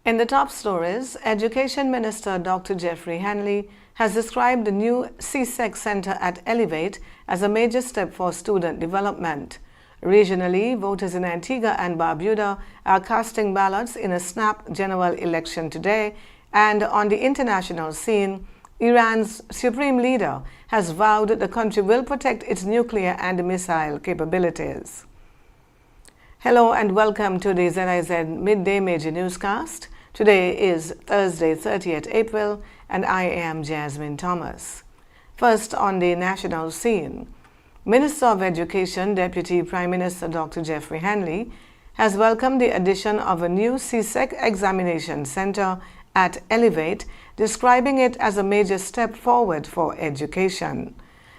In the top stories, Education Minister Dr. Jeffrey Hanley has described the new ZIZ Center at Elevate as a major step for student development. Regionally, voters in Antigua and Barbuda are casting ballots in a snap general election today, and on the international scene, Iran's supreme leader has vowed the country will protect its nuclear and missile capabilities. Hello and welcome to the ZIZ Midday Major Newscast. Today is Thursday, 30th April, and I am Jasmine Thomas. First, on the national scene, Minister of Education, Deputy Prime Minister Dr. Jeffrey Hanley, has welcomed the addition of a new ZIZ Examination Center at Elevate, describing it as a major step forward for education.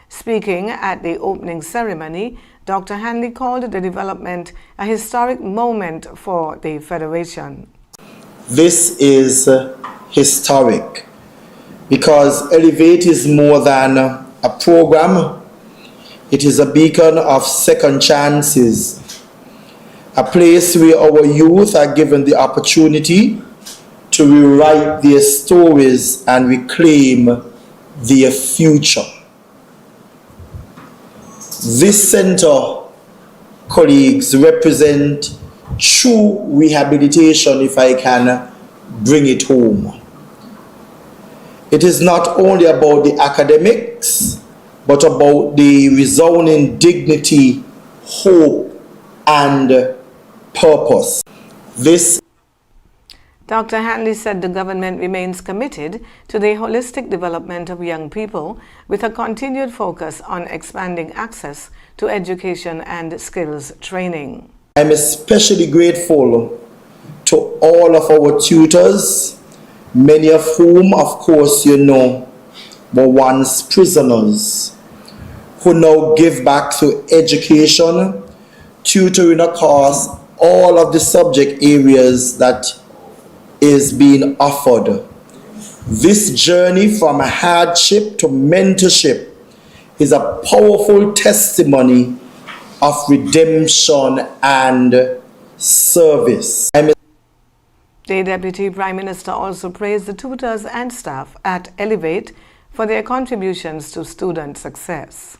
Speaking at the opening ceremony, Dr. Hanley called the development a historic moment for the Federation. This is historic because Elevate is more than a program. It is a beacon of second chances, a place where our youth are given the opportunity to rewrite their stories and reclaim their future. This center, colleagues, represent true rehabilitation, if I can bring it home. It is not only about the academics, but about the resounding dignity, hope, and purpose. Dr. Hanley said the government remains committed to the holistic development of young people with a continued focus on expanding access to education and skills training. I'm especially grateful to all of our tutors, many of whom, of course, you know, were once prisoners, who now give back to education, tutoring across all of the subject areas that is being offered. This journey from hardship to mentorship is a powerful testimony of redemption and service. The Deputy Prime Minister also praised the tutors and staff at Elevate for their contributions to student success.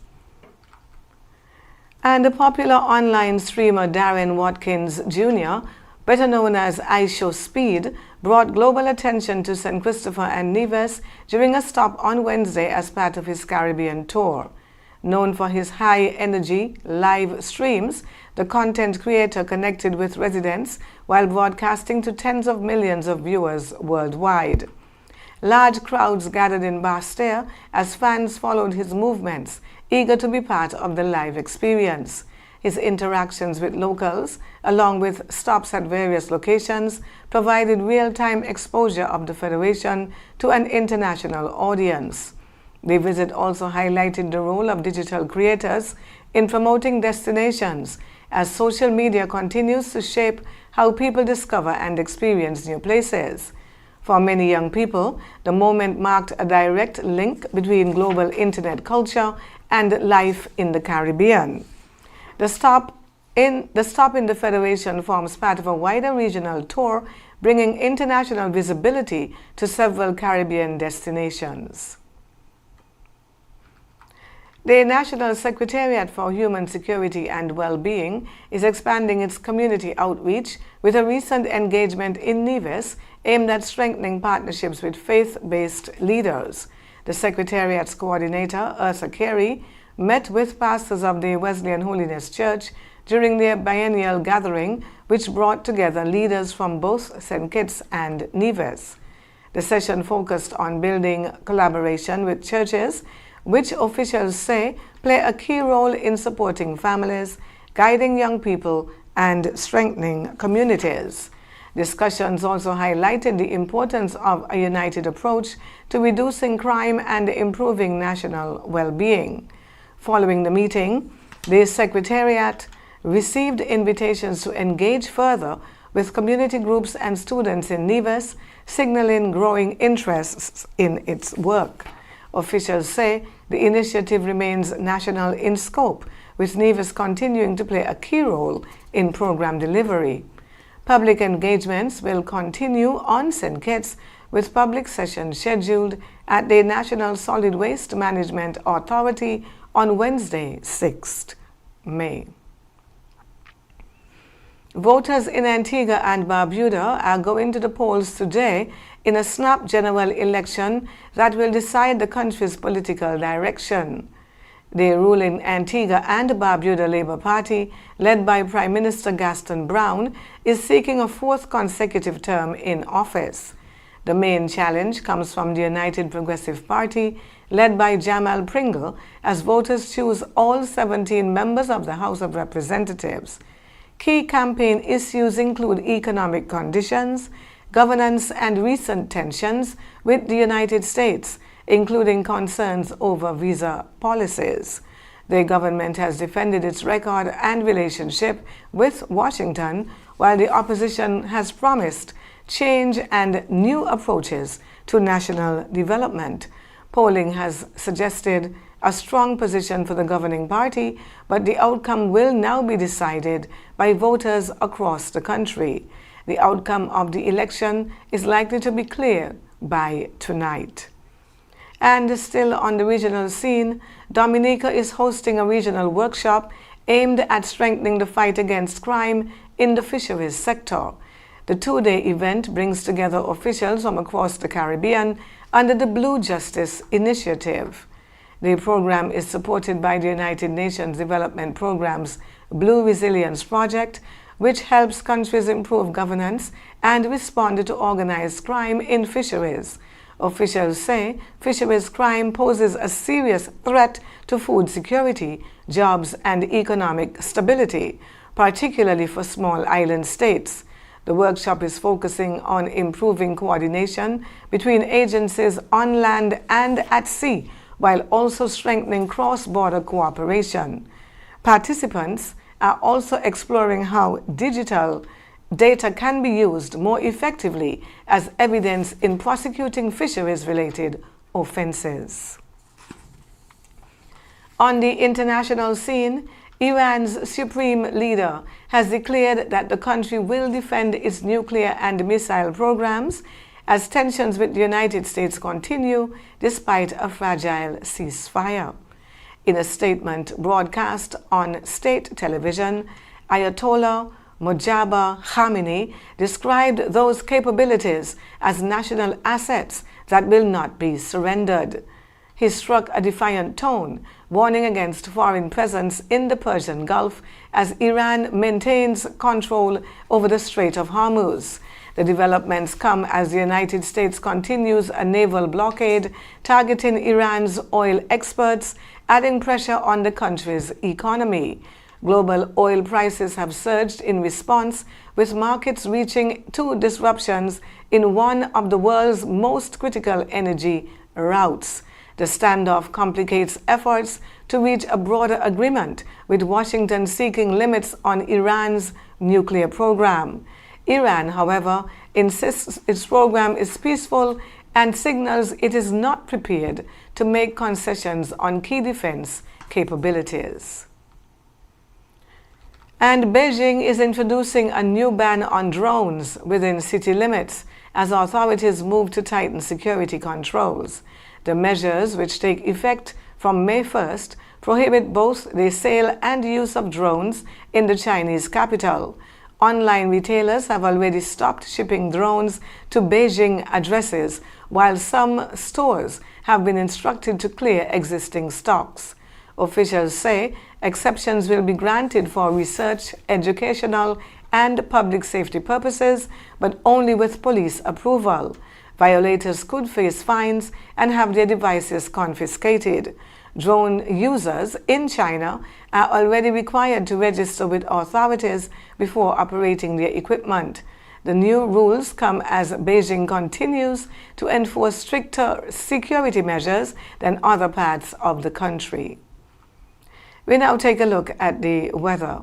And the popular online streamer Darren Watkins Jr., better known as iShowSpeed, brought global attention to St. Christopher and Nevis during a stop on Wednesday as part of his Caribbean tour. Known for his high-energy live streams, the content creator connected with residents while broadcasting to tens of millions of viewers worldwide. Large crowds gathered in Bastille as fans followed his movements, eager to be part of the live experience. His interactions with locals, along with stops at various locations, provided real-time exposure of the Federation to an international audience. The visit also highlighted the role of digital creators in promoting destinations, as social media continues to shape how people discover and experience new places. For many young people, the moment marked a direct link between global internet culture and life in the Caribbean. The stop in the Federation forms part of a wider regional tour, bringing international visibility to several Caribbean destinations. The National Secretariat for Human Security and Well-Being is expanding its community outreach with a recent engagement in Nevis aimed at strengthening partnerships with faith-based leaders. The Secretariat's coordinator, Ursa Carey, met with pastors of the Wesleyan Holiness Church during their biennial gathering, which brought together leaders from both St. Kitts and Nevis. The session focused on building collaboration with churches, which officials say play a key role in supporting families, guiding young people, and strengthening communities. Discussions also highlighted the importance of a united approach to reducing crime and improving national well-being. Following the meeting, the Secretariat received invitations to engage further with community groups and students in Nevis, signaling growing interests in its work. Officials say the initiative remains national in scope, with Nevis continuing to play a key role in program delivery. Public engagements will continue on St. Kitts, with public sessions scheduled at the National Solid Waste Management Authority on Wednesday, 6th May. Voters in Antigua and Barbuda are going to the polls today in a snap general election that will decide the country's political direction. The ruling Antigua and Barbuda Labour Party, led by Prime Minister Gaston Brown, is seeking a fourth consecutive term in office. The main challenge comes from the United Progressive Party, led by Jamal Pringle, as voters choose all 17 members of the House of Representatives. Key campaign issues include economic conditions, governance, and recent tensions with the United States, including concerns over visa policies. The government has defended its record and relationship with Washington, while the opposition has promised change and new approaches to national development. Polling has suggested a strong position for the governing party, but the outcome will now be decided by voters across the country. The outcome of the election is likely to be clear by tonight. And still on the regional scene, Dominica is hosting a regional workshop aimed at strengthening the fight against crime in the fisheries sector. The two-day event brings together officials from across the Caribbean under the Blue Justice Initiative. The program is supported by the United Nations Development Programme's Blue Resilience Project, which helps countries improve governance and respond to organized crime in fisheries. Officials say fisheries crime poses a serious threat to food security, jobs, and economic stability, particularly for small island states. The workshop is focusing on improving coordination between agencies on land and at sea, while also strengthening cross-border cooperation. Participants are also exploring how digital data can be used more effectively as evidence in prosecuting fisheries-related offenses. On the international scene, Iran's supreme leader has declared that the country will defend its nuclear and missile programs as tensions with the United States continue despite a fragile ceasefire. In a statement broadcast on state television, Ayatollah Mojtaba Khamenei described those capabilities as national assets that will not be surrendered. He struck a defiant tone, warning against foreign presence in the Persian Gulf as Iran maintains control over the Strait of Hormuz. The developments come as the United States continues a naval blockade targeting Iran's oil exports, adding pressure on the country's economy. Global oil prices have surged in response, with markets reaching two disruptions in one of the world's most critical energy routes. The standoff complicates efforts to reach a broader agreement, with Washington seeking limits on Iran's nuclear program. Iran, however, insists its program is peaceful and signals it is not prepared to make concessions on key defense capabilities. And Beijing is introducing a new ban on drones within city limits as authorities move to tighten security controls. The measures, which take effect from May 1st, prohibit both the sale and use of drones in the Chinese capital. Online retailers have already stopped shipping drones to Beijing addresses, while some stores have been instructed to clear existing stocks. Officials say exceptions will be granted for research, educational, and public safety purposes, but only with police approval. Violators could face fines and have their devices confiscated. Drone users in China are already required to register with authorities before operating their equipment. The new rules come as Beijing continues to enforce stricter security measures than other parts of the country. We now take a look at the weather.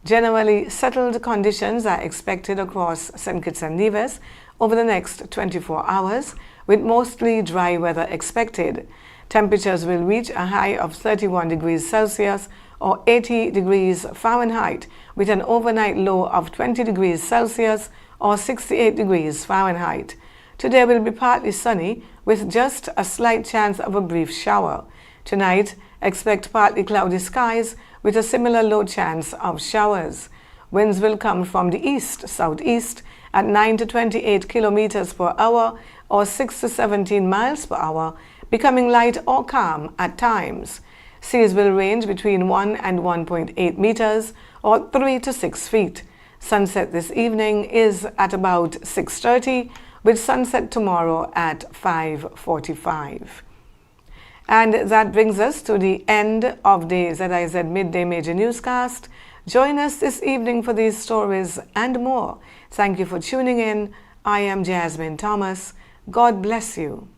Generally settled conditions are expected across St. Kitts and Nevis over the next 24 hours, with mostly dry weather expected. Temperatures will reach a high of 31 degrees Celsius or 80 degrees Fahrenheit with an overnight low of 20 degrees Celsius or 68 degrees Fahrenheit. Today will be partly sunny with just a slight chance of a brief shower. Tonight, expect partly cloudy skies with a similar low chance of showers. Winds will come from the east-southeast at 9 to 28 kilometers per hour or 6 to 17 miles per hour, becoming light or calm at times. Seas will range between 1 and 1.8 meters or 3 to 6 feet. Sunset this evening is at about 6:30, with sunset tomorrow at 5:45. And that brings us to the end of the ZIZ Midday Major Newscast. Join us this evening for these stories and more. Thank you for tuning in. I am Jasmine Thomas. God bless you.